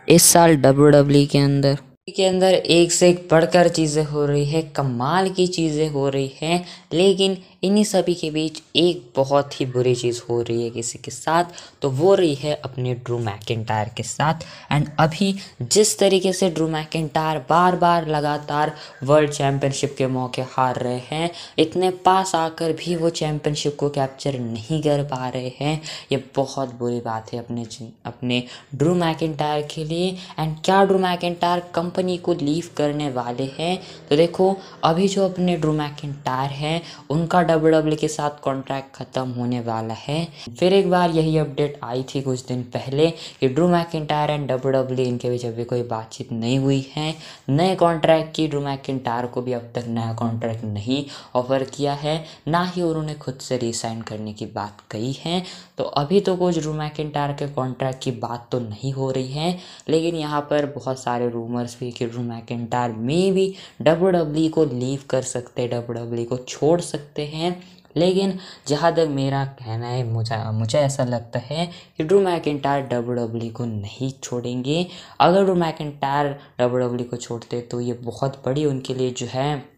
इस साल W W के अंदर एक से एक बढ़कर चीज़ें हो रही है, कमाल की चीज़ें हो रही हैं। लेकिन इन्हीं सभी के बीच एक बहुत ही बुरी चीज़ हो रही है किसी के साथ, तो वो रही है अपने ड्रू मैकिंटायर के साथ। एंड अभी जिस तरीके से ड्रू मैकिंटायर बार बार लगातार वर्ल्ड चैम्पियनशिप के मौके हार रहे हैं, इतने पास आकर भी वो चैम्पियनशिप को कैप्चर नहीं कर पा रहे हैं, ये बहुत बुरी बात है अपने ड्रू मैकिंटायर के लिए। एंड क्या ड्रू मैकिंटायर कंपनी को लीव करने वाले हैं? तो देखो, अभी जो अपने ड्रू मैकिंटायर हैं उनका डब्ल्यूडब्ल्यू के साथ कॉन्ट्रैक्ट ख़त्म होने वाला है। फिर एक बार यही अपडेट आई थी कुछ दिन पहले कि ड्रू मैकिंटायर एंड डब्ल्यूडब्ल्यू इनके बीच अभी कोई बातचीत नहीं हुई है नए कॉन्ट्रैक्ट की। ड्रू मैकिंटायर को भी अब तक नया कॉन्ट्रैक्ट नहीं ऑफर किया है, ना ही उन्होंने खुद से रिसाइन करने की बात कही है। तो अभी तो कुछ ड्रू मैकिंटायर के कॉन्ट्रैक्ट की बात तो नहीं हो रही है, लेकिन यहाँ पर बहुत सारे रूमर्स भी कि ड्रू मैकिंटायर में भी डब्ल्यूडब्ल्यू को लीव कर सकते, डब्ल्यूडब्ल्यू को छोड़ सकते हैं। लेकिन जहाँ तक मेरा कहना है, मुझे ऐसा लगता है कि ड्रू मैकिंटायर डब्ल्यूडब्ल्यू को नहीं छोड़ेंगे। अगर ड्रू मैकिंटायर डब्ल्यूडब्ल्यू को छोड़ते तो ये बहुत बड़ी उनके लिए जो है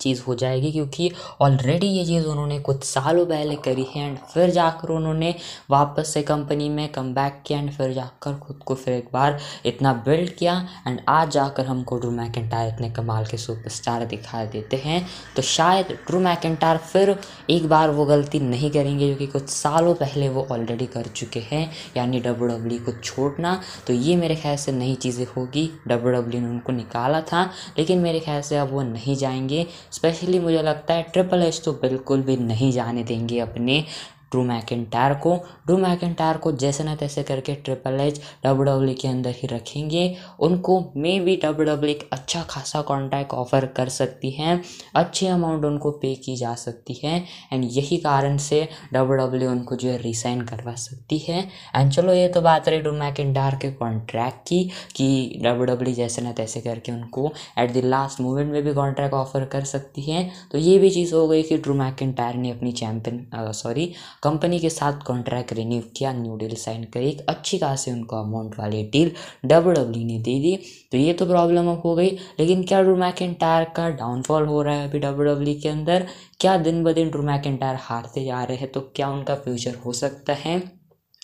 चीज़ हो जाएगी, क्योंकि ऑलरेडी ये चीज़ उन्होंने कुछ सालों पहले करी है एंड फिर जाकर उन्होंने वापस से कंपनी में कम बैक किया एंड फिर जाकर खुद को फिर एक बार इतना बिल्ड किया एंड आज जाकर हमको ड्रू मैकिंटायर इतने कमाल के सुपरस्टार दिखा देते हैं। तो शायद ड्रू मैकिंटायर फिर एक बार वो गलती नहीं करेंगे जो कि कुछ सालों पहले वो ऑलरेडी कर चुके हैं, यानी डब्ल्यूडब्ल्यू को छोड़ना। तो ये मेरे ख्याल से नई चीज़ें होगी। डब्ल्यूडब्ल्यू ने उनको निकाला था, लेकिन मेरे ख्याल से अब वो नहीं जाएंगे। स्पेशली मुझे लगता है ट्रिपल एच तो बिल्कुल भी नहीं जाने देंगे अपने ड्रू मैकिंटायर को। ड्रू मैकिंटायर को जैसे ना तैसे करके ट्रिपल एच डब्ल्यूडब्ल्यू के अंदर ही रखेंगे। उनको मे बी डब्ल्यूडब्ल्यू एक अच्छा खासा कॉन्ट्रैक्ट ऑफर कर सकती हैं, अच्छी अमाउंट उनको पे की जा सकती है एंड यही कारण से डब्ल्यूडब्ल्यू उनको जो है रिसाइन करवा सकती है। एंड चलो, ये तो बात रही ड्रू मैकिंटायर के कॉन्ट्रैक्ट की कि डब्ल्यूडब्ल्यू जैसे ना तैसे करके उनको एट द लास्ट मोमेंट में भी कॉन्ट्रैक्ट ऑफर कर सकती है। तो ये भी चीज़ हो गई कि ड्रू मैकिंटायर ने अपनी कंपनी के साथ कॉन्ट्रैक्ट रिन्यू किया, न्यू डील साइन करी, एक अच्छी खासी उनको अमाउंट वाली डील डब्ल्यूडब्ल्यू ने दे दी। तो ये तो प्रॉब्लम अब हो गई। लेकिन क्या ड्रू मैकिंटायर का डाउनफॉल हो रहा है अभी डब्ल्यूडब्ल्यू के अंदर? क्या दिन ब दिन ड्रू मैकिंटायर हारते जा रहे हैं? तो क्या उनका फ्यूचर हो सकता है?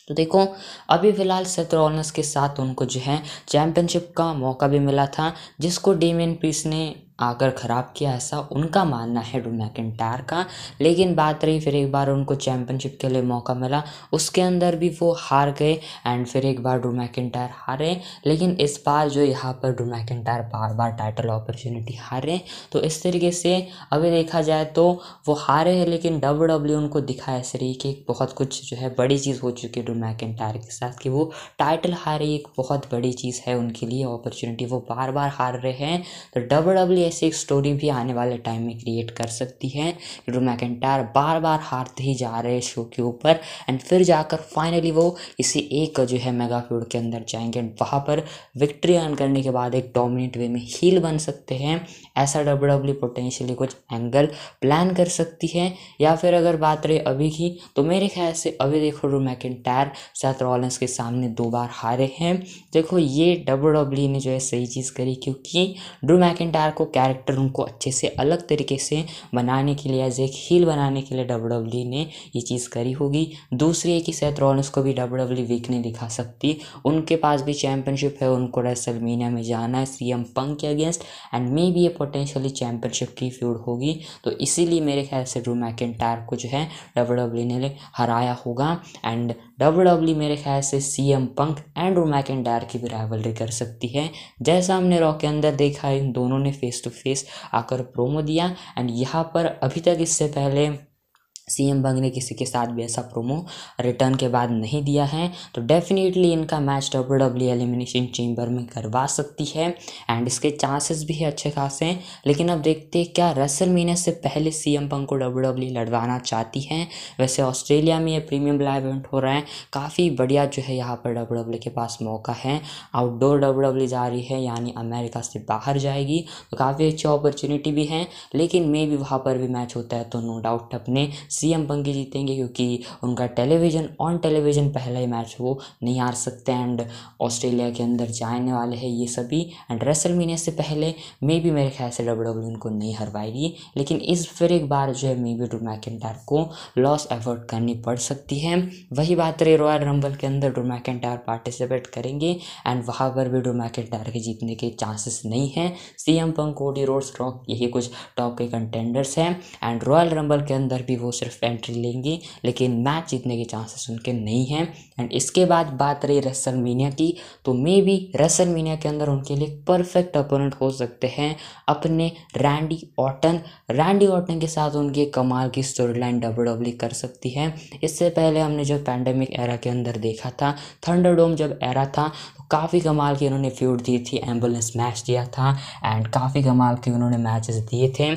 तो देखो, अभी फ़िलहाल सेथ रॉलिन्स के साथ उनको जो है चैम्पियनशिप का मौका भी मिला था, जिसको डेमियन प्रीस्ट ने आकर ख़राब किया, ऐसा उनका मानना है ड्रू मैकिंटायर का। लेकिन बात रही, फिर एक बार उनको चैम्पियनशिप के लिए मौका मिला, उसके अंदर भी वो हार गए एंड फिर एक बार ड्रू मैकिंटायर हारे। लेकिन इस बार जो यहाँ पर ड्रू मैकिंटायर बार बार टाइटल अपॉर्चुनिटी हारे। तो इस तरीके से अभी देखा जाए तो वो हारे हैं, लेकिन डब्ल्यूडब्ल्यू उनको दिखा ऐसे रही कि बहुत कुछ जो है बड़ी चीज़ हो चुकी है ड्रू मैकिंटायर के साथ, कि वो टाइटल हारे एक बहुत बड़ी चीज़ है उनके लिए, अपॉर्चुनिटी वो बार बार हार रहे हैं। तो डब्ल्यूडब्ल्यू ऐसी एक स्टोरी भी आने वाले टाइम में क्रिएट कर सकती है कि ड्रू मैकिंटायर बार बार हारते ही जा रहे हैं शो के ऊपर एंड फिर जाकर फाइनली वो किसी एक जो है मेगा फ्यूड के अंदर जाएंगे एंड वहाँ पर विक्ट्री अर्न करने के बाद एक डोमिनेट वे में हील बन सकते हैं। ऐसा डब्ल्यूडब्ल्यू पोटेंशियली कुछ एंगल प्लान कर सकती है। या फिर अगर बात रहे अभी की, तो मेरे ख्याल से अभी देखो ड्रू मैकिंटायर सेथ रॉलिन्स के सामने 2 बार हारे हैं। देखो, ये डब्ल्यूडब्ल्यू ने जो है सही चीज़ करी, क्योंकि ड्रू मैकिंटायर को कैरेक्टर उनको अच्छे से अलग तरीके से बनाने के लिए, एज एक हील बनाने के लिए डब्ल्यूडब्ल्यू ने ये चीज़ करी होगी। दूसरी है कि सेथ रॉलिन्स को भी डब्ल्यूडब्ल्यू वीक नहीं दिखा सकती, उनके पास भी चैंपियनशिप है, उनको रेसलमेनिया में जाना है सीएम पंक के अगेंस्ट एंड मे बी ये पोटेंशियली चैंपियनशिप की फ्यूड होगी। तो इसीलिए मेरे ख्याल से ड्रू मैकिंटायर को जो है डब्ल्यूडब्ल्यू ने हराया होगा एंड डब्ल्यूडब्ल्यू मेरे ख्याल से CM Punk and Drew McIntyre की भी राइवलरी कर सकती है। जैसा हमने रॉ के अंदर देखा, इन दोनों ने फेस टू फेस आकर प्रोमो दिया एंड यहाँ पर अभी तक इससे पहले सीएम पंक ने किसी के साथ भी ऐसा प्रोमो रिटर्न के बाद नहीं दिया है। तो डेफिनेटली इनका मैच डब्ल्यूडब्ल्यू एलिमिनेशन चेंबर में करवा सकती है एंड इसके चांसेस भी है अच्छे खासे। लेकिन अब देखते हैं क्या रेसलमेनिया से पहले सीएम पंक को डब्ल्यूडब्ल्यू लड़वाना चाहती है। वैसे ऑस्ट्रेलिया में ये प्रीमियम लाइव इवेंट हो रहा है, काफ़ी बढ़िया जो है यहाँ पर डब्ल्यूडब्ल्यू के पास मौका है। आउटडोर डब्ल्यूडब्ल्यू जा रही है, यानी अमेरिका से बाहर जाएगी, तो काफ़ी अच्छी अपॉर्चुनिटी भी है। लेकिन मे भी वहाँ पर भी मैच होता है तो नो डाउट अपने CM पंक ही जीतेंगे, क्योंकि उनका ऑन टेलीविज़न पहला ही मैच वो नहीं हार सकते एंड ऑस्ट्रेलिया के अंदर जाने वाले हैं ये सभी। एंड रेसलमेनिया से पहले मे बी मेरे ख्याल से WWE उनको नहीं हरवाएगी, लेकिन इस फिर एक बार जो है मे बी ड्रू मैकिंटायर को लॉस एफर्ट करनी पड़ सकती है। वही बात रही रॉयल रंबल के अंदर, ड्रू मैकिंटायर पार्टिसिपेट करेंगे एंड वहाँ पर भी ड्रू मैकिंटायर के जीतने के चांसेस नहीं हैं। CM पंक, कोडी रोड्स, रॉक, यही कुछ टॉप के कंटेंडर्स हैं एंड रॉयल रंबल के अंदर भी वो सिर्फ एंट्री लेंगे, लेकिन मैच जीतने के चांसेस उनके नहीं हैं। एंड इसके बाद बात रही रेसलमेनिया की, तो मे बी रेसलमेनिया के अंदर उनके लिए परफेक्ट अपोनेंट हो सकते हैं अपने रैंडी ऑर्टन के साथ उनके कमाल की स्टोरी लाइन WWE कर सकती है। इससे पहले हमने जो पैंडेमिक एरा के अंदर देखा था, थंडरडोम जब एरा था, तो काफ़ी कमाल की उन्होंने फ्यूड दी थी, एम्बुलेंस मैच दिया था एंड काफ़ी कमाल के उन्होंने मैचेस दिए थे।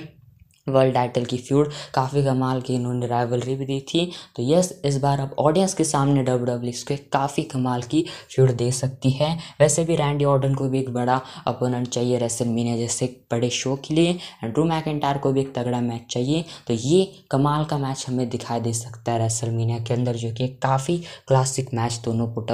वर्ल्ड टाइटल की फ्यूड काफ़ी कमाल की इन्होंने राइवलरी भी दी थी। तो यस, इस बार अब ऑडियंस के सामने WWE इसको काफ़ी कमाल की फ्यूड दे सकती है। वैसे भी रैंडी ऑर्टन को भी एक बड़ा अपोनेंट चाहिए रेसलमेनिया जैसे बड़े शो के लिए एंड ड्रू मैकिंटायर को भी एक तगड़ा मैच चाहिए। तो ये कमाल का मैच हमें दिखाई दे सकता है रेसलमेनिया के अंदर, जो कि काफ़ी क्लासिक मैच दोनों पुट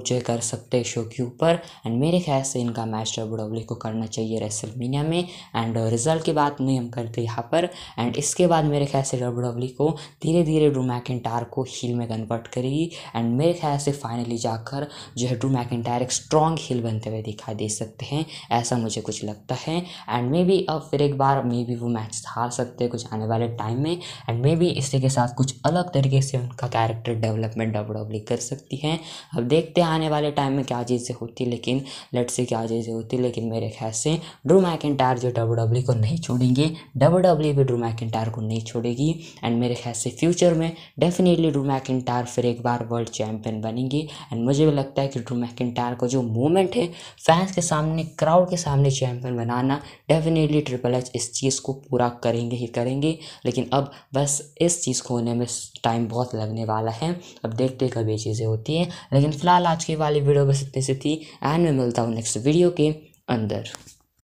जो कर सकते हैं शो के ऊपर। एंड मेरे ख्याल से इनका मैच WWE को करना चाहिए रेसलमेनिया में। एंड रिजल्ट की बात नहीं हम करते यहाँ पर। एंड इसके बाद मेरे ख्याल से WWE को धीरे धीरे ड्रू मैकिंटायर को हील में कन्वर्ट करेगी एंड मेरे ख्याल से फाइनली जाकर जो है ड्रू मैकिंटायर एक स्ट्रॉन्ग हील बनते हुए दिखाई दे सकते हैं, ऐसा मुझे कुछ लगता है। एंड मे बी अब फिर एक बार मे बी वो मैच हार सकते हैं कुछ आने वाले टाइम में एंड मे बी इसी के साथ कुछ अलग तरीके से उनका कैरेक्टर डेवलपमेंट WWE कर सकती है। अब देखते हैं आने वाले टाइम में क्या चीज़ें होती, लेकिन लेट्स से क्या चीज़ें होती, लेकिन मेरे ख्याल से ड्रू मैकिंटायर जो WWE को नहीं छोड़ेंगे, WWE भी ड्रू मैकिंटायर को नहीं छोड़ेगी एंड मेरे ख्याल से फ्यूचर में डेफिनेटली ड्रू मैकिंटायर फिर एक बार वर्ल्ड चैंपियन बनेंगे। एंड मुझे भी लगता है कि ड्रू मैकिंटायर को जो मूवमेंट है फैंस के सामने, क्राउड के सामने चैंपियन बनाना, डेफिनेटली ट्रिपल एच इस चीज़ को पूरा करेंगे ही करेंगे। लेकिन अब बस इस चीज़ को होने में टाइम बहुत लगने वाला है, अब देखते कब ये चीज़ें होती हैं। लेकिन फिलहाल आज की वाली वीडियो बस इतनी सी थी एंड मैं मिलता हूँ नेक्स्ट वीडियो के अंदर।